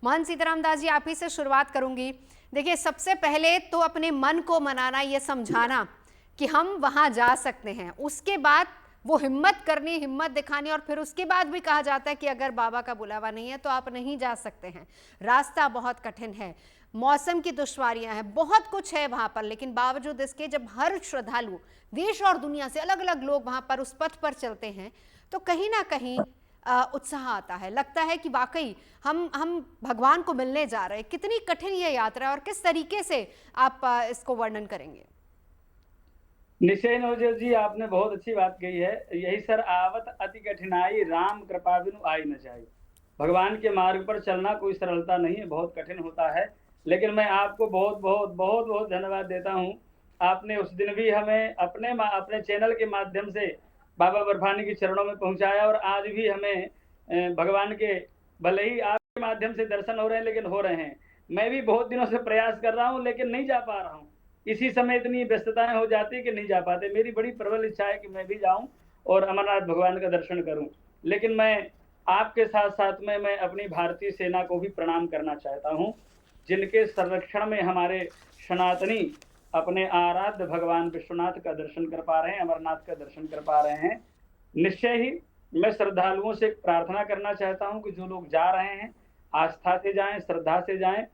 मोहन सीताराम दास जी, आप ही से शुरुआत करूंगी। देखिए, सबसे पहले तो अपने मन को मनाना, ये समझाना कि हम वहां जा सकते हैं, उसके बाद वो हिम्मत करनी, हिम्मत दिखानी, और फिर उसके बाद भी कहा जाता है कि अगर बाबा का बुलावा नहीं है तो आप नहीं जा सकते हैं। रास्ता बहुत कठिन है, मौसम की दुश्वारियां हैं, बहुत कुछ है वहां पर, लेकिन बावजूद इसके जब हर श्रद्धालु देश और दुनिया से अलग अलग लोग वहां पर उस पथ पर चलते हैं तो कहीं ना कहीं उत्साह आता है, लगता है कि वाकई हम भगवान को मिलने जा रहे हैं। कितनी कठिन ये यात्रा है और किस तरीके से आप इसको वर्णन करेंगे? निश्चय नवजोत जी, आपने बहुत अच्छी बात कही है। यही सर आवत अति कठिनाई, राम कृपा बिनु आई न जाई। भगवान के मार्ग पर चलना कोई सरलता नहीं है, बहुत कठिन होता है। लेकिन मैं आपको बहुत बहुत बहुत बहुत धन्यवाद देता हूँ। आपने उस दिन भी हमें अपने चैनल के माध्यम से बाबा बर्फानी के चरणों में पहुंचाया, और आज भी हमें भगवान के, भले ही आपके माध्यम से दर्शन हो रहे हैं लेकिन हो रहे हैं। मैं भी बहुत दिनों से प्रयास कर रहा हूँ लेकिन नहीं जा पा रहा हूँ। इसी समय इतनी व्यस्तताएं हो जाती है कि नहीं जा पाते। मेरी बड़ी प्रबल इच्छा है कि मैं भी जाऊं और अमरनाथ भगवान का दर्शन करूं। लेकिन मैं आपके साथ साथ में मैं अपनी भारतीय सेना को भी प्रणाम करना चाहता हूं, जिनके संरक्षण में हमारे सनातनी अपने आराध्य भगवान विश्वनाथ का दर्शन कर पा रहे हैं, अमरनाथ का दर्शन कर पा रहे हैं। निश्चय ही मैं श्रद्धालुओं से प्रार्थना करना चाहता हूं कि जो लोग जा रहे हैं आस्था से जाएं, श्रद्धा से जाएं,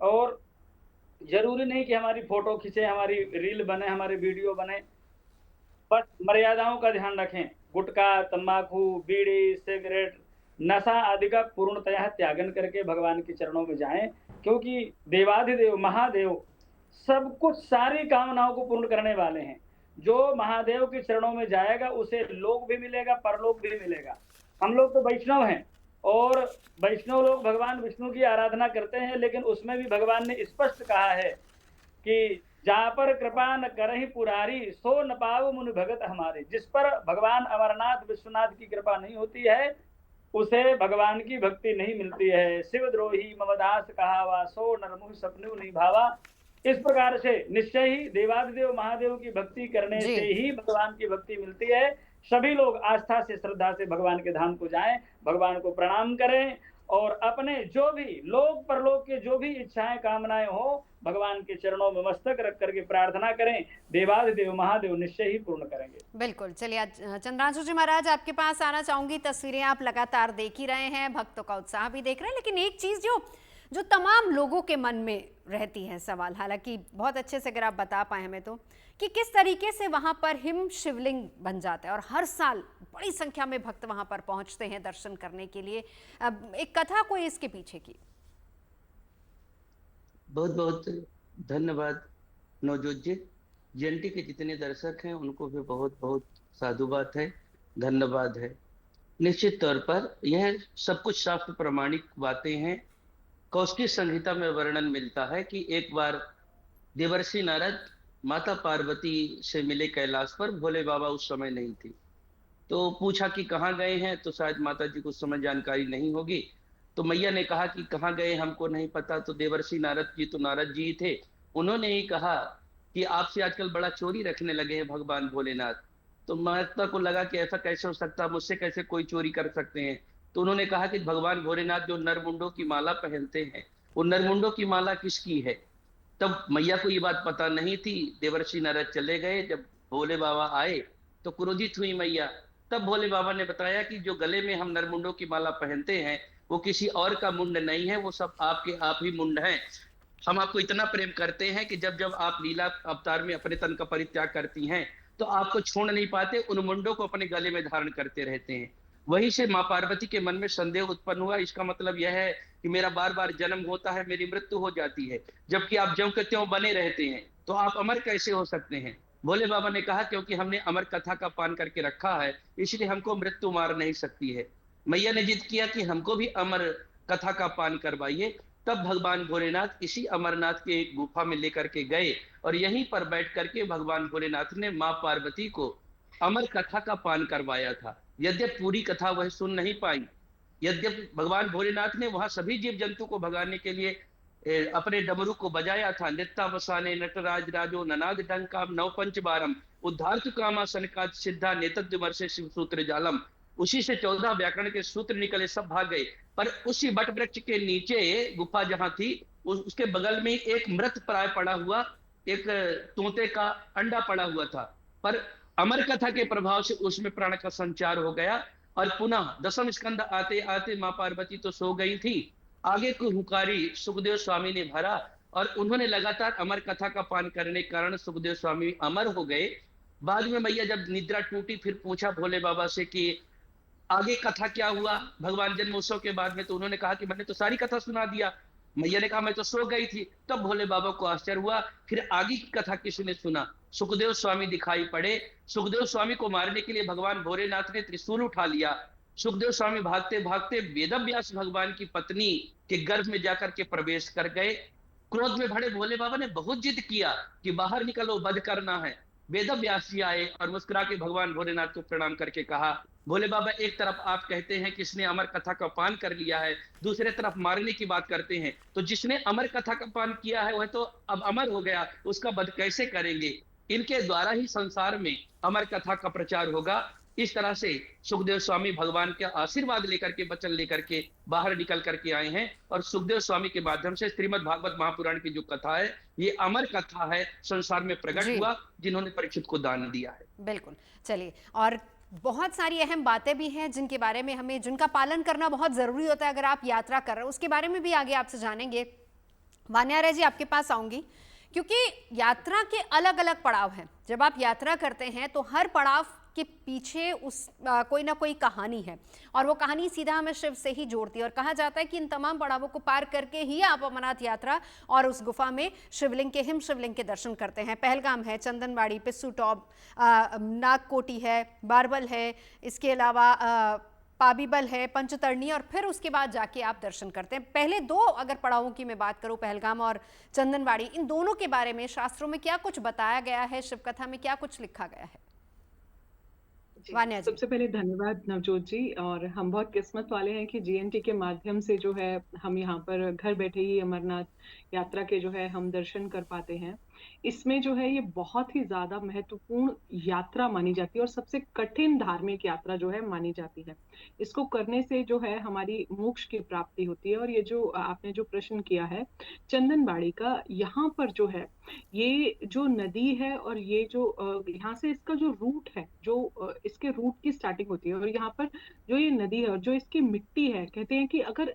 और जरूरी नहीं कि हमारी फोटो खींचे, हमारी रील बने, हमारे वीडियो बने, बस मर्यादाओं का ध्यान रखें। गुटखा, तंबाकू, बीड़ी, सिगरेट, नशा आदि का पूर्णतः त्यागन करके भगवान के चरणों में जाएं, क्योंकि देवाधिदेव महादेव सब कुछ, सारी कामनाओं को पूर्ण करने वाले हैं। जो महादेव के चरणों में जाएगा उसे लोक भी मिलेगा, परलोक भी मिलेगा। हम लोग तो वैष्णव हैं, और वैष्णव लोग भगवान विष्णु की आराधना करते हैं, लेकिन उसमें भी भगवान ने स्पष्ट कहा है कि जहाँ पर कृपा न करहि पुरारी, सो न पाव मुनि भगत हमारे। जिस पर भगवान अमरनाथ विश्वनाथ की कृपा नहीं होती है, उसे भगवान की भक्ति नहीं मिलती है। शिवद्रोही ममदास कहावा, सो नरमुह सपनु नहीं भावा। इस प्रकार से निश्चय ही देवादिदेव महादेव की भक्ति करने जी। से ही भगवान की भक्ति मिलती है। सभी लोग आस्था से, श्रद्धा से भगवान के धाम को जाएं, भगवान को प्रणाम करें, और अपने जो भी लोक परलोक के जो भी इच्छाएं कामनाएं हो, भगवान के चरणों में मस्तक रख करके प्रार्थना करें। देवादिदेव महादेव निश्चय ही पूर्ण करेंगे। बिल्कुल, चलिए आज चंद्रांशु जी महाराज, आपके पास आना चाहूंगी। तस्वीरें आप लगातार देख ही रहे हैं, भक्तों का उत्साह भी देख रहे हैं, लेकिन एक चीज जो जो तमाम लोगों के मन में रहती है सवाल, हालांकि बहुत अच्छे से अगर आप बता पाए हमें तो, कि किस तरीके से वहां पर हिम शिवलिंग बन जाता है और हर साल बड़ी संख्या में भक्त वहां पर पहुंचते हैं दर्शन करने के लिए। अब एक कथा कोई इसके पीछे की? बहुत बहुत धन्यवाद नवजोत जी। जयंती के जितने दर्शक हैं उनको भी बहुत बहुत साधुवाद है, धन्यवाद है। निश्चित तौर पर यह सब कुछ शास्त्र प्रमाणिक बातें हैं। कौशिक संहिता में वर्णन मिलता है कि एक बार देवर्षि नारद माता पार्वती से मिले कैलाश पर। भोले बाबा उस समय नहीं थे, तो पूछा कि कहाँ गए हैं, तो शायद माता जी को उस समय जानकारी नहीं होगी। तो मैया ने कहा कि कहाँ गए हमको नहीं पता। तो देवर्षि नारद जी तो नारद जी ही थे, उन्होंने ही कहा कि आपसे आजकल बड़ा चोरी रखने लगे हैं भगवान भोलेनाथ। तो माता को लगा कि ऐसा कैसे हो सकता, मुझसे कैसे कोई चोरी कर सकते हैं। तो उन्होंने कहा कि भगवान भोलेनाथ जो नरमुंडों की माला पहनते हैं, वो नरमुंडों की माला किसकी है। तब मैया को ये बात पता नहीं थी। देवर्षि नारद चले गए। जब भोले बाबा आए तो क्रोधित हुई मैया। तब भोले बाबा ने बताया कि जो गले में हम नरमुंडों की माला पहनते हैं वो किसी और का मुंड नहीं है, वो सब आपके आप ही मुंड हैं। हम आपको इतना प्रेम करते हैं कि जब जब आप लीला अवतार में अपने तन का परित्याग करती हैं तो आपको छोड़ नहीं पाते, उन मुंडों को अपने गले में धारण करते रहते हैं। वहीं से माँ पार्वती के मन में संदेह उत्पन्न हुआ। इसका मतलब यह है कि मेरा बार बार जन्म होता है, मेरी मृत्यु हो जाती है, जबकि आप ज्यों के त्यों बने रहते हैं, तो आप अमर कैसे हो सकते हैं। भोले बाबा ने कहा क्योंकि हमने अमर कथा का पान करके रखा है, इसलिए हमको मृत्यु मार नहीं सकती है। मैया ने जिद किया कि हमको भी अमर कथा का पान करवाइए। तब भगवान भोलेनाथ इसी अमरनाथ के एक गुफा में लेकर के गए, और यहीं पर बैठ करके भगवान भोलेनाथ ने माँ पार्वती को अमर कथा का पान करवाया था। यद्यप पूरी कथा वह सुन नहीं पाई, यद्यप भगवान भोलेनाथ ने वहां सभी जीव जंतु को भगाने के लिए अपने डमरू को बजाया था। नित्यावसाने नटराज राजो ननाद डंका नव पंच बारम उद्धार कामा सनका सिद्धा नेतद्विमर्शे शिव सूत्र जालम। उसी से 14 व्याकरण के सूत्र निकले, सब भाग गए। पर उसी वट वृक्ष के नीचे गुफा जहां थी, उसके बगल में एक मृत प्राय पड़ा हुआ एक तोते का अंडा पड़ा हुआ था। पर अमर कथा के प्रभाव से उसमें प्राण का संचार हो गया, और पुनः दसम स्कंद आते आते मां पार्वती तो सो गई थी, आगे की हुकारी सुखदेव स्वामी ने भरा, और उन्होंने लगातार अमर कथा का पान करने के कारण सुखदेव स्वामी अमर हो गए। बाद में मैया जब निद्रा टूटी, फिर पूछा भोले बाबा से कि आगे कथा क्या हुआ भगवान जन्मोत्सव के बाद में, तो उन्होंने कहा कि मैंने तो सारी कथा सुना दिया। मैया ने कहा मैं तो सो गई थी। तब भोले बाबा को आश्चर्य हुआ, फिर आगे की कथा किसने सुना? सुखदेव स्वामी दिखाई पड़े। सुखदेव स्वामी को मारने के लिए भगवान भोलेनाथ ने त्रिशूल उठा लिया। सुखदेव स्वामी भागते भागते वेदव्यास भगवान की पत्नी के गर्भ में जाकर के प्रवेश कर गए। क्रोध में भरे भोले बाबा ने बहुत जिद किया कि बाहर निकलो, वध करना है। वेदव्यास जी आए और मुस्कुरा के भगवान भोलेनाथ को प्रणाम करके कहा, भोले बाबा एक तरफ आप कहते हैं कि इसने अमर कथा का पान कर लिया है, दूसरे तरफ मारने की बात करते हैं, तो जिसने अमर कथा का पान किया है वह तो अब अमर हो गया, उसका वध कैसे करेंगे? इनके द्वारा ही संसार में अमर कथा का प्रचार होगा। इस तरह से सुखदेव स्वामी भगवान के आशीर्वाद लेकर के, वचन लेकर के बाहर निकल करके आए हैं, और सुखदेव स्वामी के माध्यम से श्रीमद् भागवत महापुराण की जो कथा है, ये अमर कथा है, संसार में प्रकट जी। हुआ, जिन्होंने परीक्षित को दान दिया है। बिल्कुल। चलिए, और बहुत सारी अहम बातें भी हैं जिनके बारे में हमें, जिनका पालन करना बहुत ज़रूरी होता है अगर आप यात्रा कर रहे हो, उसके बारे में भी आगे आपसे जानेंगे। वान्याराय जी, आपके पास आऊंगी, क्योंकि यात्रा के अलग अलग पड़ाव हैं। जब आप यात्रा करते हैं तो हर पड़ाव के पीछे कोई ना कोई कहानी है, और वो कहानी सीधा हमें शिव से ही जोड़ती है। और कहा जाता है कि इन तमाम पड़ावों को पार करके ही आप अमरनाथ यात्रा और उस गुफा में शिवलिंग के, हिम शिवलिंग के दर्शन करते हैं। पहलगाम है, चंदनबाड़ी, पिस्सू टॉप, नागकोटी है, बारबल है, इसके अलावा पाबीबल है, पंचतरणी, और फिर उसके बाद जाके आप दर्शन करते हैं। पहले दो अगर पड़ावों की मैं बात करूं, पहलगाम और चंदनबाड़ी, इन दोनों के बारे में शास्त्रों में क्या कुछ बताया गया है, शिव कथा में क्या कुछ लिखा गया है? वान्या जी। सबसे पहले धन्यवाद नवजोत जी। और हम बहुत किस्मत वाले हैं कि जीएनटी के माध्यम से जो है हम यहाँ पर घर बैठे ही अमरनाथ यात्रा के जो है हम दर्शन कर पाते हैं। इसमें जो है ये बहुत ही ज्यादा महत्वपूर्ण यात्रा मानी जाती है और सबसे कठिन धार्मिक यात्रा जो है मानी जाती है। इसको करने से जो है हमारी मोक्ष की प्राप्ति होती है। और ये जो आपने जो प्रश्न किया है चंदनबाड़ी का, यहाँ पर जो है ये जो नदी है और ये जो यहाँ से इसका जो रूट है, जो इसके रूट की स्टार्टिंग होती है, और यहाँ पर जो ये नदी है और जो इसकी मिट्टी है, कहते हैं कि अगर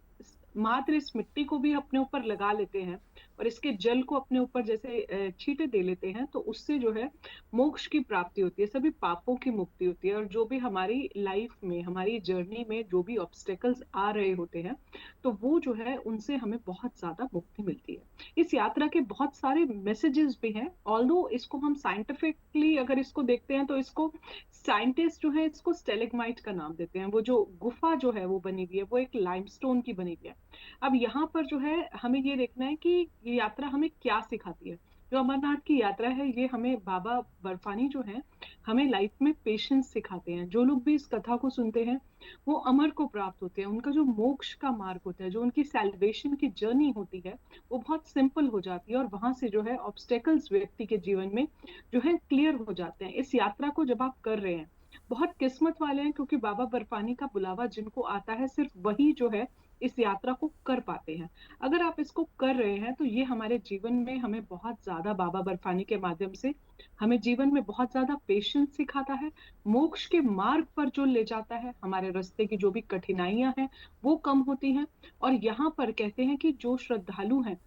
मात्र इस मिट्टी को भी अपने ऊपर लगा लेते हैं और इसके जल को अपने ऊपर जैसे छींटे दे लेते हैं, तो उससे जो है मोक्ष की प्राप्ति होती है, सभी पापों की मुक्ति होती है। और जो भी हमारी लाइफ में, हमारी जर्नी में जो भी ऑब्स्टेकल्स आ रहे होते हैं, तो वो जो है उनसे हमें बहुत ज्यादा मुक्ति मिलती है। इस यात्रा के बहुत सारे मैसेजेस भी हैं। ऑल्दो इसको हम साइंटिफिकली अगर इसको देखते हैं तो इसको साइंटिस्ट जो है इसको स्टेलेग्माइट का नाम देते हैं। वो जो गुफा जो है वो बनी हुई है वो एक लाइमस्टोन की बनी हुई है। अब यहाँ पर जो है हमें ये देखना है कि ये यात्रा हमें क्या सिखाती है। जो अमरनाथ की यात्रा है ये हमें, बाबा बर्फानी जो है हमें लाइफ में पेशेंस सिखाते हैं। जो लोग भी इस कथा को सुनते हैं वो अमर को प्राप्त होते हैं। उनका जो मोक्ष का मार्ग होता है, जो उनकी सैल्वेशन की जर्नी होती है, वो बहुत सिंपल हो जाती है। और वहां से जो है ऑब्स्टेकल्स व्यक्ति के जीवन में जो है क्लियर हो जाते हैं। इस यात्रा को जब आप कर रहे हैं, बहुत किस्मत वाले हैं, क्योंकि बाबा बर्फानी का बुलावा जिनको आता है सिर्फ वही जो है इस यात्रा को कर पाते हैं। अगर आप इसको कर रहे हैं तो ये हमारे जीवन में हमें बहुत ज्यादा, बाबा बर्फानी के माध्यम से हमें जीवन में बहुत ज्यादा पेशेंस सिखाता है, मोक्ष के मार्ग पर जो ले जाता है, हमारे रास्ते की जो भी कठिनाइयां हैं वो कम होती हैं। और यहाँ पर कहते हैं कि जो श्रद्धालु हैं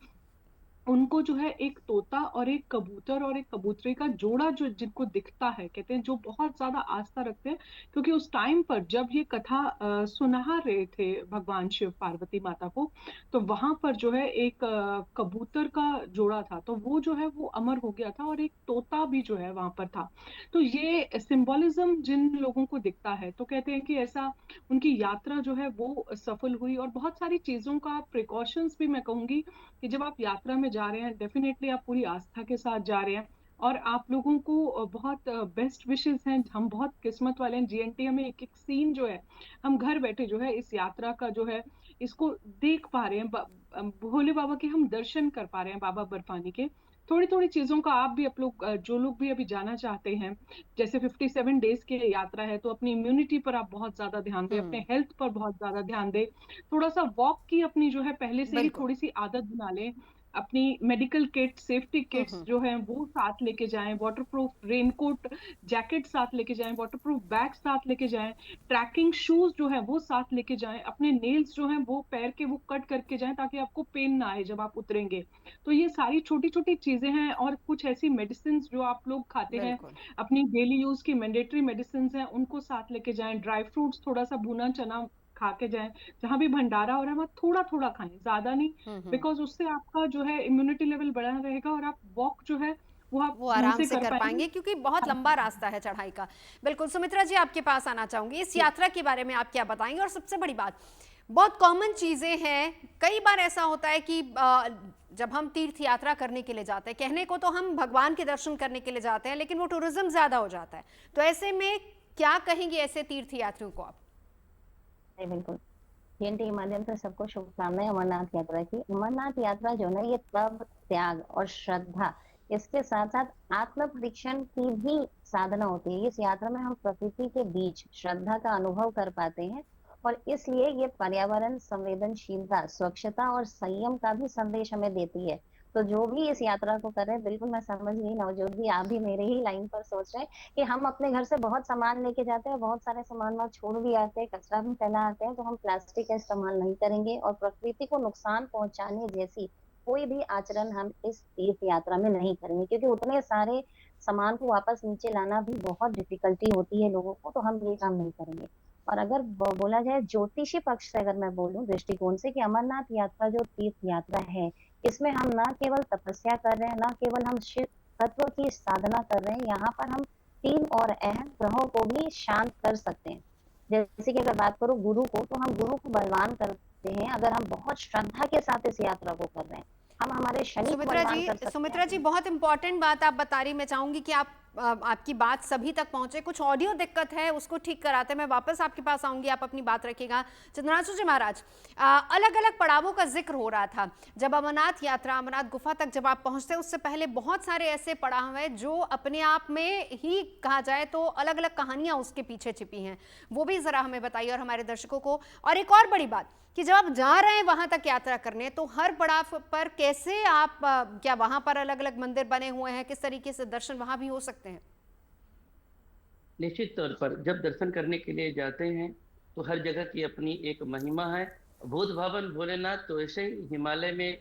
उनको जो है एक तोता और एक कबूतर और एक कबूतरी का जोड़ा जो जिनको दिखता है, कहते हैं जो बहुत ज्यादा आस्था रखते हैं, क्योंकि उस टाइम पर जब ये कथा सुना रहे थे भगवान शिव पार्वती माता को, तो वहां पर जो है एक कबूतर का जोड़ा था, तो वो जो है वो अमर हो गया था, और एक तोता भी जो है वहां पर था। तो ये सिंबोलिज्म जिन लोगों को दिखता है, तो कहते हैं कि ऐसा उनकी यात्रा जो है वो सफल हुई। और बहुत सारी चीजों का प्रिकॉशंस भी मैं कहूंगी कि जब आप यात्रा में जा रहे हैं, डेफिनेटली आप पूरी आस्था के साथ जा रहे हैं, और आप लोगों को बहुत बेस्ट विशेस हैं। हम बहुत किस्मत वाले हैं, जीएनटी हमें एक एक सीन जो है हम घर बैठे जो है इस यात्रा का जो है इसको देख पा रहे हैं, भोले बाबा के हम दर्शन कर पा रहे हैं, बाबा बर्फानी के। थोड़ी थोड़ी चीजों का आप भी, आप लोग जो लोग भी अभी जाना चाहते हैं, जैसे 57 डेज की यात्रा है, तो अपनी इम्यूनिटी पर आप बहुत ज्यादा ध्यान दें, अपने हेल्थ पर बहुत ज्यादा ध्यान दें, थोड़ा सा वॉक की अपनी जो है पहले से ही बिल्कुल। थोड़ी सी आदत बना लें, अपनी मेडिकल किट, सेफ्टी किट्स हम्म। जो है वो साथ लेके जाएं, वाटरप्रूफ रेनकोट, जैकेट साथ लेके जाएं, वाटरप्रूफ बैग साथ लेके जाएं, ट्रैकिंग शूज जो है वो साथ लेके जाएं, अपने नेल्स जो है वो पैर के वो कट करके जाएं ताकि आपको पेन ना आए जब आप उतरेंगे। तो ये सारी छोटी छोटी चीजें हैं, और कुछ ऐसी मेडिसिन जो आप लोग खाते हैं, बिल्कुल। अपनी डेली यूज की मैंडेटरी मेडिसिन हैं, उनको साथ लेके जाएं, ड्राई फ्रूट्स, थोड़ा सा भुना चना खा के जाएं, जहां भी भंडारा हो रहा है वहां थोड़ा थोड़ा खाएं, ज्यादा नहीं, हम्म। बिकॉज उससे आपका जो है इम्यूनिटी लेवल बढ़ा रहेगा और आप वॉक जो है वो आप वो ढंग आराम से से कर कर पाएंगे। पाएंगे क्योंकि बहुत लंबा रास्ता है चढ़ाई का। बिल्कुल सुमित्रा जी, आपके पास आना चाहूंगी, इस यात्रा के बारे में आप क्या बताएंगे? और सबसे बड़ी बात, बहुत कॉमन चीजें हैं, कई बार ऐसा होता है कि जब हम तीर्थ यात्रा करने के लिए जाते हैं, कहने को तो हम भगवान के दर्शन करने के लिए जाते हैं, लेकिन वो टूरिज्म ज्यादा हो जाता है, तो ऐसे में क्या कहेंगे ऐसे तीर्थ यात्रियों को आप? जी, बिल्कुल। जीएनटी के माध्यम से सबको शुभकामनाएं अमरनाथ यात्रा की। अमरनाथ यात्रा जो है ना, ये तप, त्याग और श्रद्धा, इसके साथ साथ आत्म परीक्षण की भी साधना होती है। इस यात्रा में हम प्रकृति के बीच श्रद्धा का अनुभव कर पाते हैं, और इसलिए ये पर्यावरण संवेदनशीलता, स्वच्छता और संयम का भी संदेश हमें देती है। तो जो भी इस यात्रा को कर रहे हैं, बिल्कुल मैं समझ गई नवजोत जी, आप भी मेरे ही लाइन पर सोच रहे हैं कि हम अपने घर से बहुत सामान लेके जाते हैं, बहुत सारे सामान वहाँ छोड़ भी आते हैं, कचरा भी फैला आते हैं, तो हम प्लास्टिक का इस्तेमाल नहीं करेंगे, और प्रकृति को नुकसान पहुंचाने जैसी कोई भी आचरण हम इस तीर्थ यात्रा में नहीं करेंगे, क्योंकि उतने सारे सामान को वापस नीचे लाना भी बहुत डिफिकल्टी होती है लोगों को, तो हम ये काम नहीं करेंगे। और अगर बोला जाए ज्योतिषी पक्ष से, अगर मैं बोलूं दृष्टिकोण से, कि अमरनाथ यात्रा जो तीर्थ यात्रा है, इसमें हम न केवल तपस्या कर रहे हैं, न केवल हम शिव तत्व की साधना कर रहे हैं, यहाँ पर हम 3 और अहम ग्रहों को भी शांत कर सकते हैं। जैसे कि अगर बात करूं गुरु को, तो हम गुरु को बलवान करते हैं अगर हम बहुत श्रद्धा के साथ इस यात्रा को कर रहे हैं। हम हमारे शनि को बलवान कर सकते सुमित्रा जी, हैं। बहुत इंपॉर्टेंट बात आप बता रही, मैं चाहूंगी कि आपकी बात सभी तक पहुंचे। कुछ ऑडियो दिक्कत है, उसको ठीक कराते मैं वापस आपके पास आऊंगी, आप अपनी बात रखिएगा। चंद्रांशु जी महाराज, अलग अलग पड़ावों का जिक्र हो रहा था। जब अमरनाथ यात्रा, अमरनाथ गुफा तक जब आप पहुंचते हैं, उससे पहले बहुत सारे ऐसे पड़ाव हैं जो अपने आप में ही कहा जाए तो अलग अलग कहानियां उसके पीछे छिपी हैं, वो भी जरा हमें बताइए और हमारे दर्शकों को। और एक और बड़ी बात कि जब आप जा रहे हैं वहां तक यात्रा करने, तो हर पड़ाव पर कैसे आप, क्या वहां पर अलग अलग मंदिर बने हुए हैं, किस तरीके से दर्शन वहां भी हो सकते हैं? निश्चित तौर पर जब दर्शन करने के लिए जाते हैं तो हर जगह की अपनी एक महिमा है। भूत भवन भोलेनाथ तो ऐसे ही हिमालय में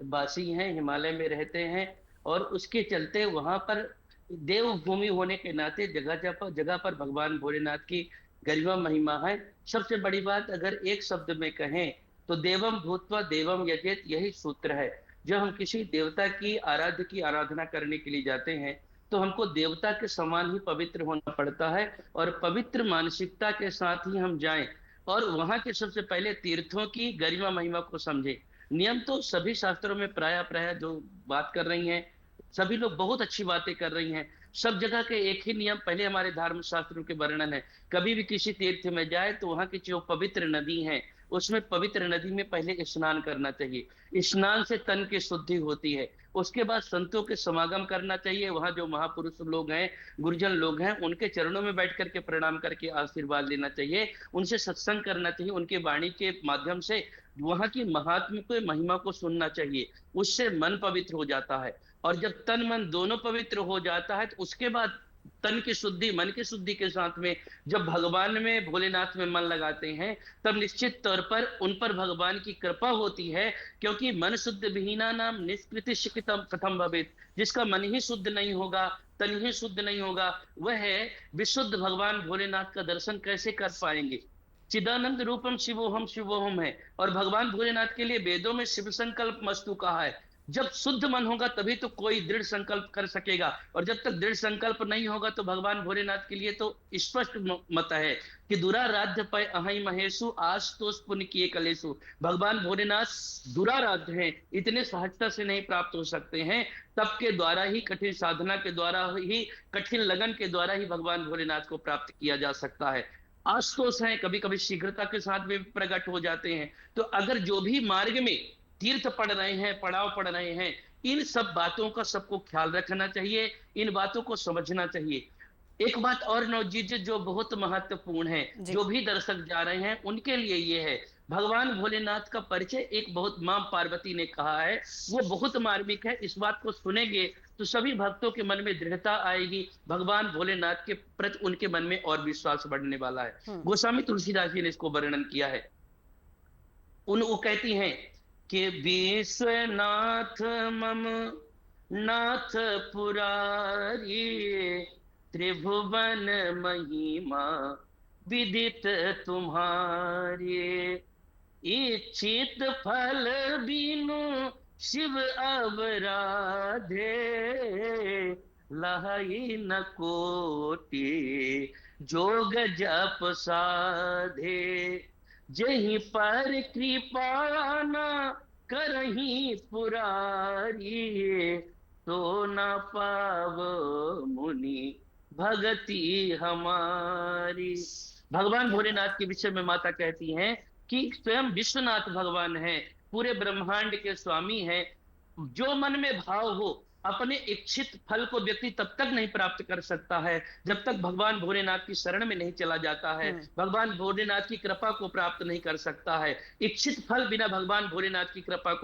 वासी हैं, हिमालय में रहते हैं, और उसके चलते वहां पर देवभूमि होने के नाते जगह पर भगवान भोलेनाथ की गरिमा महिमा है। सबसे बड़ी बात अगर एक शब्द में कहें तो देवम भूत्वा देवम यजेत, यही सूत्र है। जब हम किसी देवता की आराधना करने के लिए जाते हैं तो हमको देवता के समान ही पवित्र होना पड़ता है, और पवित्र मानसिकता के साथ ही हम जाएं, और वहां के सबसे पहले तीर्थों की गरिमा महिमा को समझें। नियम तो सभी शास्त्रों में प्राय जो बात कर रही हैं, सभी लोग बहुत अच्छी बातें कर रही हैं। सब जगह के एक ही नियम पहले हमारे धर्म शास्त्रों के वर्णन है। कभी भी किसी तीर्थ में जाए तो वहां की जो पवित्र नदी है, उसमें पवित्र नदी में पहले स्नान करना चाहिए। स्नान से तन की शुद्धि होती है। उसके बाद संतों के समागम करना चाहिए। वहां जो महापुरुष लोग हैं, गुरुजन लोग हैं, उनके चरणों में बैठ करके प्रणाम करके आशीर्वाद लेना चाहिए। उनसे सत्संग करना चाहिए, उनके वाणी के माध्यम से वहां की महात्म को, महिमा को सुनना चाहिए। उससे मन पवित्र हो जाता है, और जब तन मन दोनों पवित्र हो जाता है तो उसके बाद तन की शुद्धि, मन की शुद्धि के साथ में जब भगवान में, भोलेनाथ में मन लगाते हैं, तब निश्चित तौर पर उन पर भगवान की कृपा होती है। क्योंकि मन शुद्ध विहीना नाम निष्कृति शिक्षितम कथम भवेत, जिसका मन ही शुद्ध नहीं होगा, तन ही शुद्ध नहीं होगा, वह विशुद्ध भगवान भोलेनाथ का दर्शन कैसे कर पाएंगे। चिदानंद रूपम शिवोहम शिवोहम है, और भगवान भोलेनाथ के लिए वेदों में शिव संकल्प मस्तु कहा है। जब शुद्ध मन होगा तभी तो कोई दृढ़ संकल्प कर सकेगा, और जब तक दृढ़ संकल्प नहीं होगा तो भगवान भोलेनाथ के लिए तो स्पष्ट मत है कि दुराराध्य पय अहै महेशु आशुतोष पुण्य किए कलेशु। भगवान भोलेनाथ दुराराध्य हैं, इतने सहजता से नहीं प्राप्त हो सकते हैं। तप के द्वारा ही, कठिन साधना के द्वारा ही, कठिन लगन के द्वारा ही भगवान भोलेनाथ को प्राप्त किया जा सकता है। आशुतोष है, कभी कभी शीघ्रता के साथ भी प्रकट हो जाते हैं। तो अगर जो भी मार्ग में तीर्थ पढ़ रहे हैं, पड़ाव पढ़ रहे हैं, इन सब बातों का सबको ख्याल रखना चाहिए, इन बातों को समझना चाहिए। एक बात और नवजीत जी जो बहुत महत्वपूर्ण है, जी। जो भी दर्शक जा रहे हैं उनके लिए ये है, भगवान भोलेनाथ का परिचय एक बहुत मां पार्वती ने कहा है, वो बहुत मार्मिक है। इस बात को सुनेंगे तो सभी भक्तों के मन में दृढ़ता आएगी, भगवान भोलेनाथ के प्रति उनके मन में और विश्वास बढ़ने वाला है। गोस्वामी तुलसीदास जी ने इसको वर्णन किया है। वो कहती हैं कि विश्वनाथ मम नाथ पुरारी, त्रिभुवन महिमा विदित तुम्हारे, इच्छित फल बिनु शिव अवराधे, लहई न कोटि जोग जप साधे, जहीं पर कृपा न करहीं पुरारी, तो न पाव मुनि भगति हमारी। भगवान भोलेनाथ के विषय में माता कहती हैं कि स्वयं विश्वनाथ भगवान हैं, पूरे ब्रह्मांड के स्वामी हैं। जो मन में भाव हो, अपने इच्छित फल को व्यक्ति तब तक नहीं प्राप्त कर सकता है जब तक भगवान भोलेनाथ की शरण में नहीं चला जाता है, भगवान भोलेनाथ की कृपा को प्राप्त नहीं कर सकता है। इच्छित फल बिना भगवान भोलेनाथ की कृपा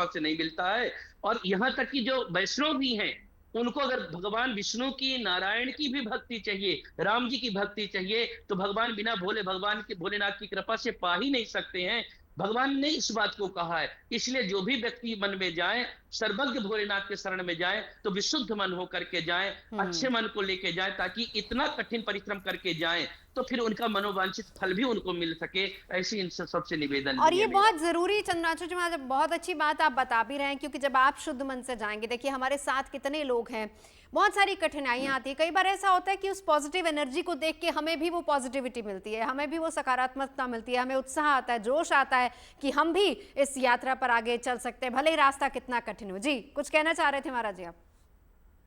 से नहीं मिलता है। और यहाँ तक कि जो वैष्णव भी हैं, उनको अगर भगवान विष्णु की, नारायण की भी भक्ति चाहिए, राम जी की भक्ति चाहिए, तो भगवान बिना भोलेनाथ की कृपा से पा ही नहीं सकते हैं। भगवान ने इस बात को कहा है। इसलिए जो भी व्यक्ति मन में जाए, सर्वज्ञ भोलेनाथ के शरण में जाए तो विशुद्ध मन हो करके जाए, अच्छे मन को लेके जाए, ताकि इतना कठिन परिश्रम करके जाए तो फिर उनका मनोवांछित फल भी उनको मिल सके। ऐसी इनसे सबसे निवेदन। और ये बहुत जरूरी, चंद्रांशु जी, बहुत अच्छी बात आप बता भी रहे हैं, क्योंकि जब आप शुद्ध मन से जाएंगे, देखिए हमारे साथ कितने लोग हैं, बहुत सारी कठिनाइयां आती है। कई बार ऐसा होता है कि उस पॉजिटिव एनर्जी को देख के हमें भी वो पॉजिटिविटी मिलती है, हमें भी वो सकारात्मकता मिलती है, हमें उत्साह आता है, जोश आता है कि हम भी इस यात्रा पर आगे चल सकते हैं, भले ही रास्ता कितना कठिन हो। जी, कुछ कहना चाह रहे थे महाराज जी आप?